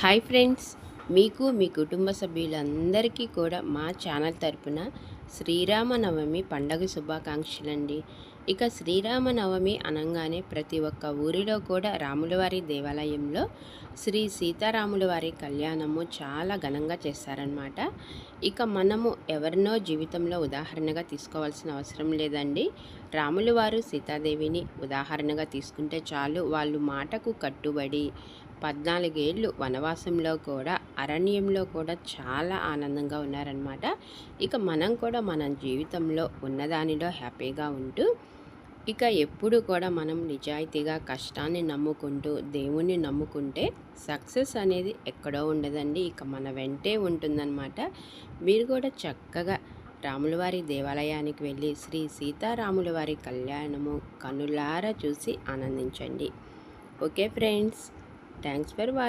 Hi friends, మీకు మీ కుటుంబ సభ్యులందరికీ కూడా మా ఛానల్ తరపున శ్రీరామనవమి పండగ శుభాకాంక్షలండి. ఇక శ్రీరామనవమి అనగానే ప్రతి ఒక్క ఊరిలో కూడా రాములవారి దేవాలయంలో శ్రీ సీతారాముల వారి కళ్యాణము చాలా ఘనంగా చేస్తారనమాట. ఇక మనము ఎవరినో జీవితంలో ఉదాహరణగా తీసుకోవాల్సిన అవసరం లేదండి. రాముల వారు సీతాదేవిని ఉదాహరణగా తీసుకుంటే చాలు. వాళ్ళు మాటకు కట్టుబడి 14 ఏళ్ళు వనవాసంలో కూడా అరణ్యంలో కూడా చాలా ఆనందంగా ఉన్నారనమాట. ఇక మనం కూడా మన జీవితంలో ఉన్నదానిలో హ్యాపీగా ఉంటూ ఇక ఎప్పుడు కూడా మనం నిజాయితీగా కష్టాన్ని నమ్ముకుంటూ దేవుణ్ణి నమ్ముకుంటే సక్సెస్ అనేది ఎక్కడో ఉండదండి, ఇక మన వెంటే ఉంటుందన్నమాట. మీరు కూడా చక్కగా రాములవారి దేవాలయానికి వెళ్ళి శ్రీ సీతారాముల వారి కళ్యాణము కనులారా చూసి ఆనందించండి. Okay friends, thanks for watching.